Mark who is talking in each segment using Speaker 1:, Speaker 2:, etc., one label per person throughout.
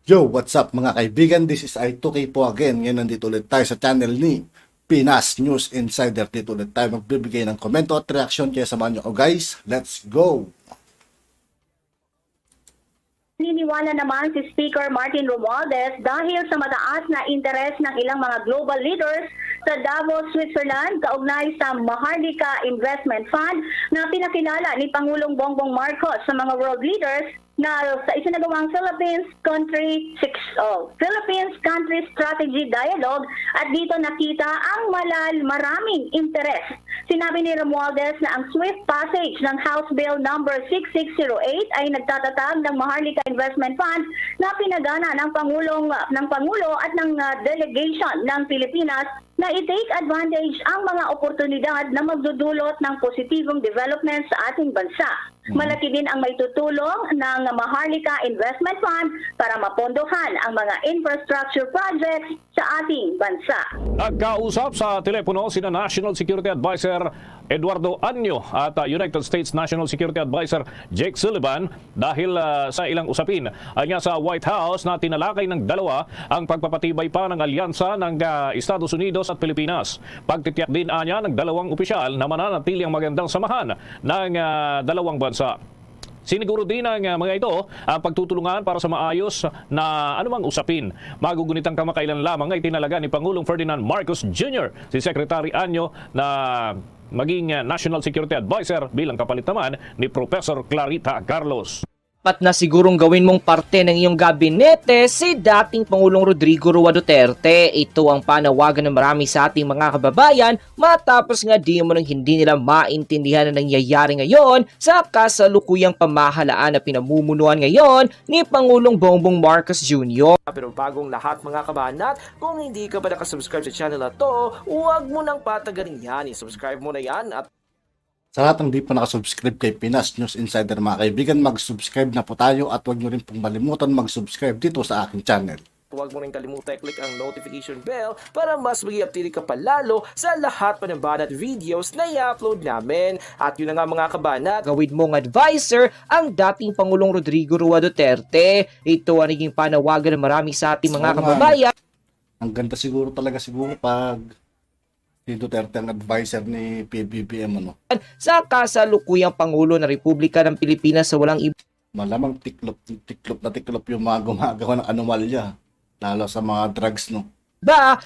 Speaker 1: Yo, what's up mga kaibigan? This is I2K po again. Ngayon nandito ulit tayo sa channel ni Pinas News Insider. Dito ulit tayo magbibigay ng komento at reaksyon. Kaya samahan nyo ako guys. Let's go!
Speaker 2: Niniwala naman si Speaker Martin Romualdez dahil sa mataas na interes ng ilang mga global leaders sa Davos, Switzerland kaugnay sa Maharlika Investment Fund na pinakilala ni Pangulong Bongbong Marcos sa mga world leaders na sa isinagawang Philippines Country Strategy Dialogue at dito nakita ang maraming interes. Sinabi ni Romualdez na ang swift passage ng House Bill number 6608 ay nagtatatag ng Maharlika Investment Fund na pinagana ng Pangulo at ng delegation ng Pilipinas na i-take advantage ang mga oportunidad na magdudulot ng positibong development sa ating bansa. Malaki din ang maitutulong ng Maharlika Investment Fund para mapondohan ang mga infrastructure projects sa ating bansa.
Speaker 3: Nagkausap sa telepono sina National Security Advisor Eduardo Anyo at United States National Security Advisor Jake Sullivan dahil sa ilang usapin anya sa White House na tinalakay ng dalawa ang pagpapatibay pa ng alyansa ng Estados Unidos at Pilipinas. Pagtitiyak din anya ng dalawang opisyal na mananatili ang magandang samahan ng dalawang bansa. Siniguro din ng mga ito ang pagtutulungan para sa maayos na anumang usapin. Magugunitang kamakailan lamang ay tinalaga ni Pangulong Ferdinand Marcos Jr. si Secretary Anyo na maging National Security Advisor bilang kapalit naman ni Professor Clarita Carlos.
Speaker 4: Dapat na sigurong gawin mong parte ng iyong gabinete si dating Pangulong Rodrigo Roa Duterte. Ito ang panawagan ng marami sa ating mga kababayan matapos nga di mo nang hindi nila maintindihan na nangyayari ngayon sa kasalukuyang pamahalaan na pinamumunuan ngayon ni Pangulong Bongbong Marcos Jr. Pero bagong lahat mga kabanat, kung hindi ka pa nakasubscribe sa channel na to, huwag mo nang patagarin yan. I-subscribe mo na yan at
Speaker 1: Sa lahat ng di pa nakasubscribe kay Pinas News Insider mga kaibigan, mag-subscribe na po tayo at huwag nyo rin pong malimutan mag-subscribe dito sa aking channel.
Speaker 4: huwag mo rin kalimutan i-click ang notification bell para mas maging updated ka palalo sa lahat pa ng banat videos na i-upload namin. At yun na nga mga kabanat, gawin mong advisor ang dating Pangulong Rodrigo Roa Duterte. Ito ang naging panawagan ng marami sa ating mga kababayan.
Speaker 1: Ang ganda siguro pag si Duterte ang advisor ni PBBM
Speaker 4: Sa kasalukuyang Pangulo ng Republika ng Pilipinas sa walang iba.
Speaker 1: Malamang tiklop yung mga gumagawa ng anomalya. Lalo sa mga drugs,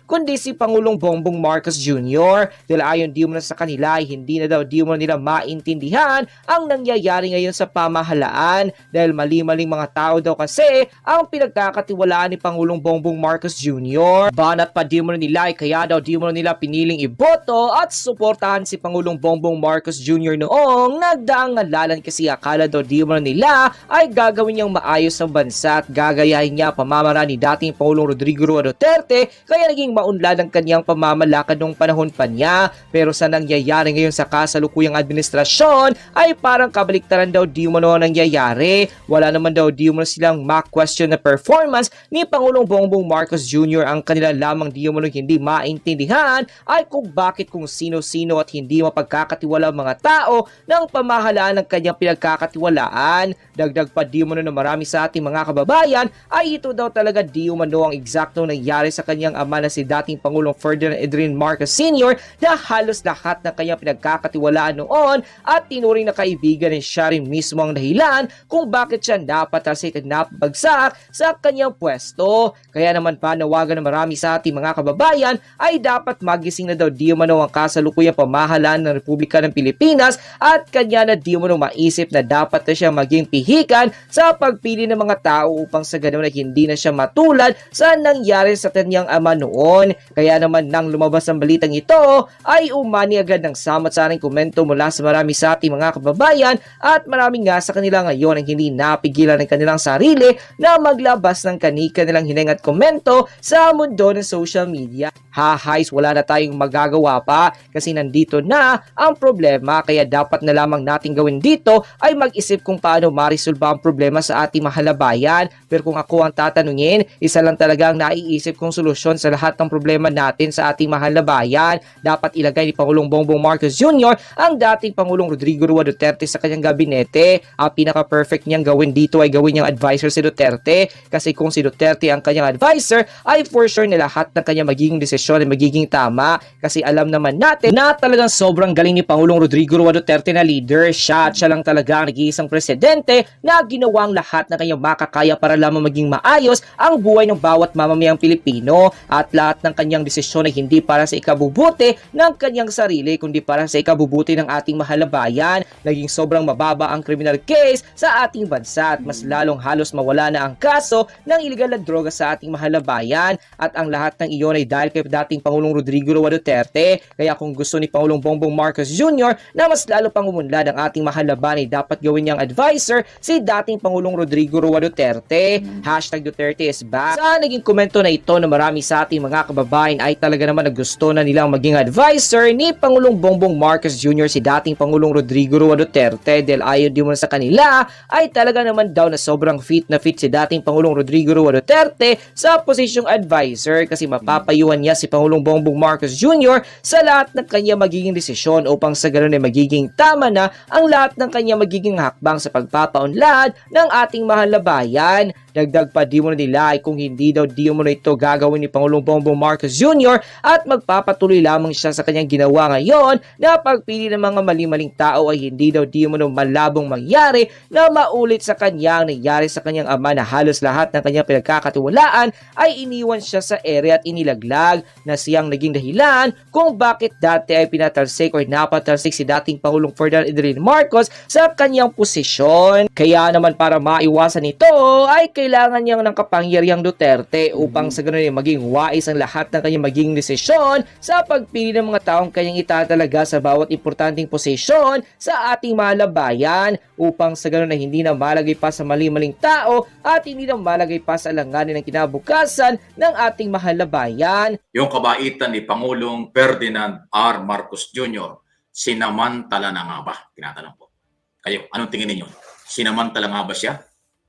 Speaker 4: Kundi si Pangulong Bongbong Marcos Jr. Dahil ayon di mo na sa kanila ay hindi na daw di mo na nila maintindihan ang nangyayari ngayon sa pamahalaan dahil mali-maling mga tao daw kasi ang pinagkakatiwalaan ni Pangulong Bongbong Marcos Jr. Banat pa di mo na nila ay kaya daw di mo na nila piniling iboto at suportahan si Pangulong Bongbong Marcos Jr. noong nagdaang ngalalan kasi akala daw di mo na nila ay gagawin niyang maayos ang bansa at gagayahin niya pamamaraan ni dating Pangulong Rodrigo Roa Duterte. Kaya naging maunlad ang kanyang pamamalakad noong panahon pa niya. Pero sa nangyayari ngayon sa kasalukuyang administrasyon ay parang kabaliktaran daw di mo na nangyayari. Wala naman daw di mo na silang ma-question na performance ni Pangulong Bongbong Marcos Jr. Ang kanila lamang di mo na hindi maintindihan ay kung bakit kung sino-sino at hindi mapagkakatiwala ang mga tao ng pamahalaan ng kanyang pinagkakatiwalaan. Dagdag pa di mo na marami sa ating mga kababayan ay ito daw talaga di umano ang eksaktong nangyari sa kanyang ama na si dating Pangulong Ferdinand Edwin Marcos Sr. na halos lahat ng kanyang pinagkakatiwalaan noon at tinuring na kaibigan ni siya rin mismo ang dahilan kung bakit siya napatalsik at napabagsak sa kanyang pwesto. Kaya naman panawagan ng marami sa ating mga kababayan ay dapat magising na daw di umano ang kasalukuyang pamahalaan ng Republika ng Pilipinas at kanya na di umano maisip na dapat na siya maging pihikan sa pagpili ng mga tao upang sa ganoon na hindi na siya matulad sa nangyari sa kanyang ama noon. Kaya naman nang lumabas ang balitang ito ay umani agad ng samot-saring komento mula sa marami sa ating mga kababayan at marami nga sa kanila ngayon ang hindi napigilan ng kanilang sarili na maglabas ng kanilang hiling at komento sa mundo ng social media. Hahays, wala na tayong magagawa pa kasi nandito na ang problema kaya dapat na lamang nating gawin dito ay mag-isip kung paano maisulba ang problema sa ating mahal na bayan. Pero kung ako ang tatanungin, isa lang talaga ang naiisip kong solusyon sa lahat ng problema natin sa ating mahal na bayan. Dapat ilagay ni Pangulong Bongbong Marcos Jr. ang dating Pangulong Rodrigo Roa Duterte sa kanyang gabinete. Ang pinaka-perfect niyang gawin dito ay gawin niyang advisor si Duterte. Kasi kung si Duterte ang kanyang advisor, ay for sure na lahat ng kanyang magiging desisyon ay magiging tama. Kasi alam naman natin na talagang sobrang galing ni Pangulong Rodrigo Roa Duterte na leader. Siya lang talaga ang nag-iisang presidente na ginawang lahat na kanyang makakaya para lamang maging maayos ang buhay ng bawat mamamayang Pilipino, at lahat ng kanyang desisyon ay hindi para sa ikabubuti ng kanyang sarili kundi para sa ikabubuti ng ating mahal na bayan. Naging sobrang mababa ang criminal case sa ating bansa at mas lalong halos mawala na ang kaso ng iligal na droga sa ating mahal na bayan, at ang lahat ng iyon ay dahil kay dating Pangulong Rodrigo Roa Duterte. Kaya kung gusto ni Pangulong Bongbong Marcos Jr. na mas lalo pang umunlad ang ating mahal na bayan, ay dapat gawin niyang advisor si dating Pangulong Rodrigo Roa Duterte. Hashtag Duterte is back. Sa naging komento na ito na marami sa ating mga kababayan ay talaga naman na gusto na nilang maging advisor ni Pangulong Bongbong Marcos Jr. si dating Pangulong Rodrigo Roa Duterte, dahil ayon di mo sa kanila ay talaga naman daw na sobrang fit na fit si dating Pangulong Rodrigo Roa Duterte sa posisyong advisor, kasi mapapayuhan niya si Pangulong Bongbong Marcos Jr. sa lahat ng kanya magiging desisyon upang sa ganoon ay magiging tama na ang lahat ng kanya magiging hakbang sa pagpapaunlad ng ating mahal na bayan. Dagdag pa di mo na nila ay kung hindi daw di mo na ito gagawin ni Pangulong Bongbong Marcos Jr. at magpapatuloy lamang siya sa kanyang ginawa ngayon na pagpili ng mga mali-maling tao, ay hindi daw di mo na malabong mangyari na maulit sa kanya ang nangyari sa kanyang ama, na halos lahat ng kanyang pinagkakatiwalaan ay iniwan siya sa ere at inilaglag, na siyang naging dahilan kung bakit dati ay pinatalsik o napatalsik si dating Pangulong Ferdinand Idrin Marcos sa kanyang posisyon. Kaya naman para maiwasan ito ay kailangan niyang ng kapangyarihang Duterte upang sa ganun ay maging wais ang lahat ng kanyang magiging desisyon sa pagpili ng mga taong kanyang itatalaga sa bawat importanteng posisyon sa ating mahal na bayan, upang sa ganun ay hindi na malagay pa sa mali-maling tao at hindi na malagay pa sa alanganin ng kinabukasan ng ating mahal na bayan.
Speaker 5: Yung kabaitan ni Pangulong Ferdinand R. Marcos Jr., sinamantala na nga ba? Tinatanong po. Kayo, anong tingin ninyo? Sinamantala nga ba siya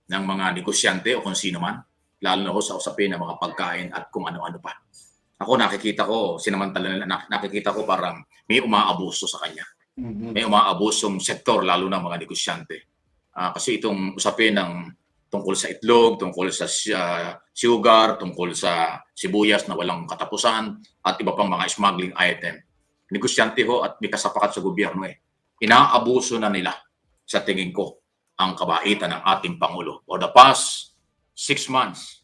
Speaker 5: ng mga negosyante o kung sino man, lalo na ho sa usapin ng mga pagkain at kung ano-ano pa? Ako nakikita ko, nakikita ko parang may umaabuso sa kanya. May umaabusong sektor, lalo na mga negosyante. Kasi itong usapin ng tungkol sa itlog, tungkol sa sugar, tungkol sa sibuyas na walang katapusan, at iba pang mga smuggling item. Negosyante ho at may kasapakat sa gobyerno eh. Inaabuso na nila, sa tingin ko, ang kabaitan ng ating Pangulo. For the past 6 months,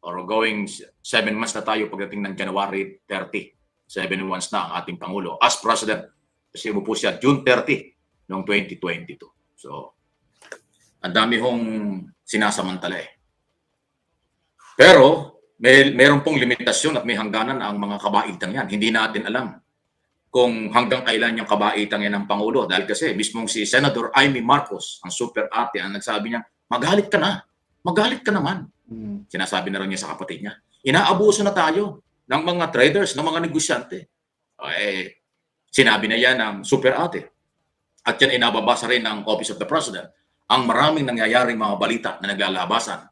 Speaker 5: or going 7 months na tayo pagdating ng January 30, 7 months na ang ating Pangulo as President. Kasi umupo siya June 30 noong 2022. So, ang dami hong sinasamantala eh. Pero, meron pong limitasyon at may hangganan ang mga kabaitang yan. Hindi natin alam kung hanggang kailan yung kabaitang yan ng Pangulo. Dahil kasi mismong si Senator Amy Marcos, ang super ate, ang nagsabi niya, magalit ka na. Magalit ka naman. Sinasabi na rin niya sa kapatid niya. Inaabuso na tayo ng mga traders, ng mga negosyante. Sinabi na yan ng super ate. At yan inababasa rin ng Office of the President. Ang maraming nangyayaring mga balita na naglalabasan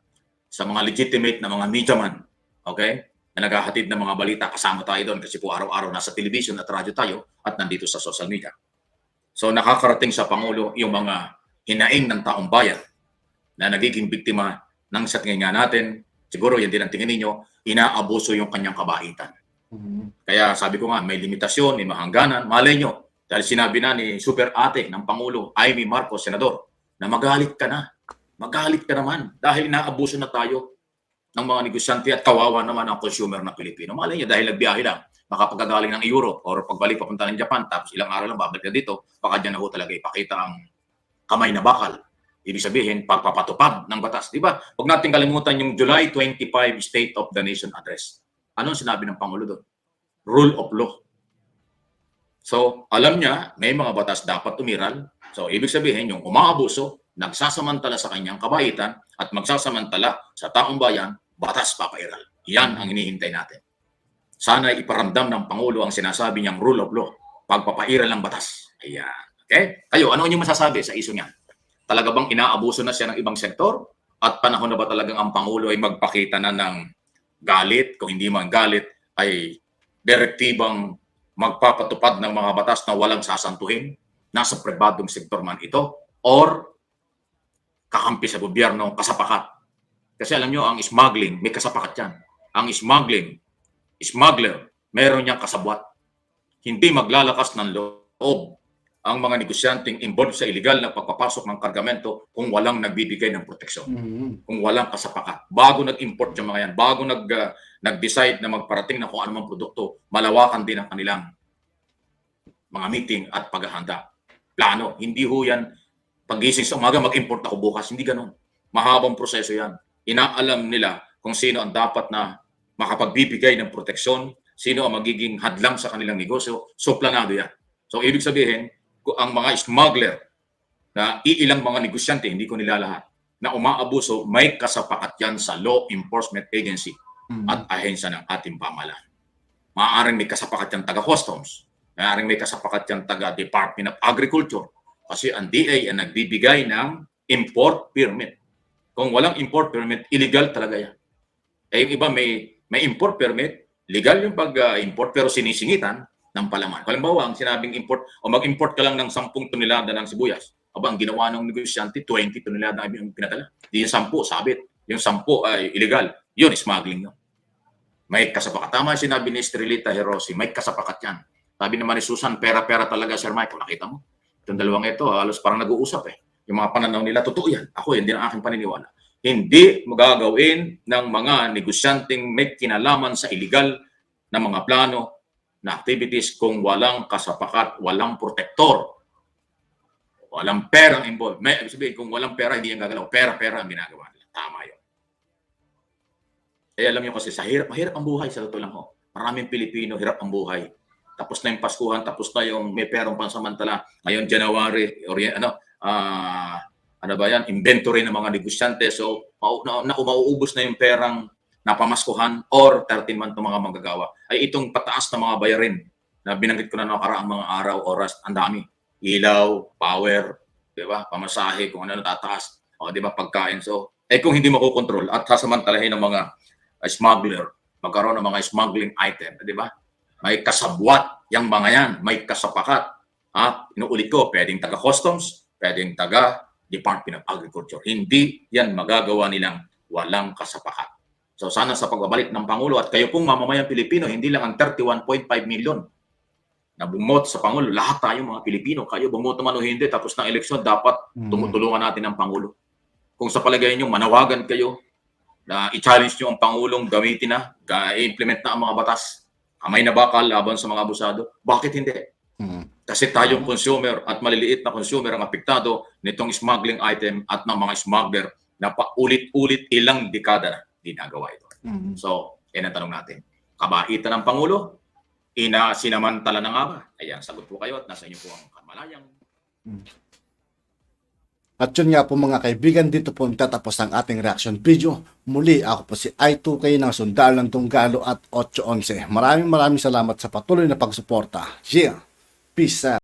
Speaker 5: sa mga legitimate na mga media man. Okay? Na naghahatid ng mga balita, kasama tayo doon kasi po araw-araw nasa television at radyo tayo at nandito sa social media. So nakakarating sa Pangulo yung mga hinaing ng taong bayan na nagiging biktima ng sa tingin nga natin, siguro yan din ang tingin ninyo, inaabuso yung kanyang kabaitan. Kaya sabi ko nga, may limitasyon, may mahangganan, malay nyo, dahil sinabi na ni super ate ng Pangulo, Amy Marcos, Senador, na magalit ka na. Magalit ka naman dahil inaabuso na tayo ng mga negosyante at kawawa naman ang consumer na Pilipino. Malay niya dahil nagbiyahe lang, baka pagkagaling ng Europe or pagbalik papunta ng Japan, tapos ilang araw lang babalik na dito, baka dyan na ho talaga ipakita ang kamay na bakal. Ibig sabihin, pagpapatupad ng batas. Di ba? Huwag natin kalimutan yung July 25 State of the Nation Address. Anong sinabi ng Pangulo doon? Rule of law. So, alam niya, may mga batas dapat umiral. So, ibig sabihin, yung umaabuso, nagsasamantala sa kanyang kabaitan at magsasamantala sa taong bayan, batas papairal. Yan ang hinihintay natin. Sana iparamdam ng Pangulo ang sinasabi niyang rule of law, pagpapairal ng batas. Ayan. Okay? Kayo, ano inyong masasabi sa iso niyan? Talaga bang inaabuso na siya ng ibang sektor? At panahon na ba talagang ang Pangulo ay magpakita na ng galit? Kung hindi man galit, ay direktibang magpapatupad ng mga batas na walang sasantuhin? Nasa pribadong sektor man ito? Or kakampi sa gobyerno, kasapakat? Kasi alam nyo, ang smuggling, may kasapakat yan. Ang smuggler, meron niyang kasabwat. Hindi maglalakas ng loob ang mga negosyanteng involved sa illegal na pagpapasok ng kargamento kung walang nagbibigay ng proteksyon, kung walang kasapakat. Bago nag-import yung mga yan, bago nag-decide na magparating na kung anumang produkto, malawakan din ang kanilang mga meeting at paghahanda. Plano, hindi ho yan pagising sa umaga mag-import ako bukas, hindi ganun. Mahabang proseso yan. Inaalam nila kung sino ang dapat na makapagbibigay ng proteksyon, sino ang magiging hadlang sa kanilang negosyo, so planado yan. So ibig sabihin, ang mga smuggler na iilang mga negosyante, hindi ko nilalahat, na umaabuso, may kasapakat yan sa law enforcement agency at ahensya ng ating pamahalaan. Maaaring may kasapakat yan taga-customs, maaaring may kasapakat yan taga-Department of Agriculture, kasi ang DA ang nagbibigay ng import permit. Kung walang import permit, illegal talaga yan. Eh yung iba may import permit, legal yung pag-import pero sinisingitan ng palaman. Halimbawa, ang sinabing import, o mag-import ka lang ng 10 tonelada ng sibuyas. Aba, ang ginawa ng negosyante, 20 tonelada ang pinadala. Di yung 10, sabit. Yung 10 ay illegal. Yun, smuggling. No? May kasapakat. Tama yung sinabi ni Estrelita Herosi, may kasapakat yan. Sabi naman ni Susan, pera-pera talaga, Sir Michael. Nakita mo? Itong dalawang ito, halos parang nag-uusap eh. Yung mga pananaw nila, totoo yan. Ako, hindi na aking paniniwala. Hindi magagawin ng mga negosyanteng may kinalaman sa illegal na mga plano na activities kung walang kasapakat, walang protektor, walang perang involved. May sabihin, kung walang pera, hindi yan gagalaw. Pera-pera ang ginagawa nila. Tama yun. Eh, alam nyo kasi, mahirap ang buhay sa totoo lang ho. Maraming Pilipino, hirap ang buhay. Tapos na yung Paskuhan, tapos na yung may perang pansamantala. Ngayon, January, or ano ba yan, inventory ng mga negosyante. So, mauubos na yung perang napamaskuhan or 13-month ng mga manggagawa. Ay itong pataas na mga bayarin na binanggit ko na nakaraang mga araw, oras, ang dami. Ilaw, power, di ba? Pamasahe, kung ano tataas. O, di ba? Pagkain. So, kung hindi makukontrol at sasamantalahin ng mga smuggler, magkaroon ng mga smuggling item, di ba? May kasabwat yung mga yan, may kasapakat. Inuulit ko, pwedeng taga-customs, pwedeng taga-Department of Agriculture. Hindi yan magagawa nilang walang kasapakat. So sana sa pagbabalik ng Pangulo at kayo pong mamamayang Pilipino, hindi lang ang 31.5 million na bumoto sa Pangulo. Lahat tayo mga Pilipino, kayo bumoto man o hindi, tapos ng eleksyon, dapat tumutulungan natin ang Pangulo. Kung sa palagay nyo, manawagan kayo na i-challenge nyo ang Pangulong gamitin na, i-implement na ang mga batas, kamay na bakal laban sa mga abusado. Bakit hindi? Kasi tayong consumer at maliliit na consumer ang apektado nitong smuggling item at ng mga smuggler na paulit-ulit ilang dekada na ginagawa ito. So, yan ang tanong natin. Kabaitan ng Pangulo, sinasamantala na nga ba? Ayan, sagot po kayo at nasa inyo po ang kamalayang.
Speaker 1: At yun nga po mga kaibigan, dito po tatapos ang ating reaction video. Muli, ako po si I2K ng Sundalo ng Tunggalo at 811. Maraming salamat sa patuloy na pagsuporta. Yeah! Peace out!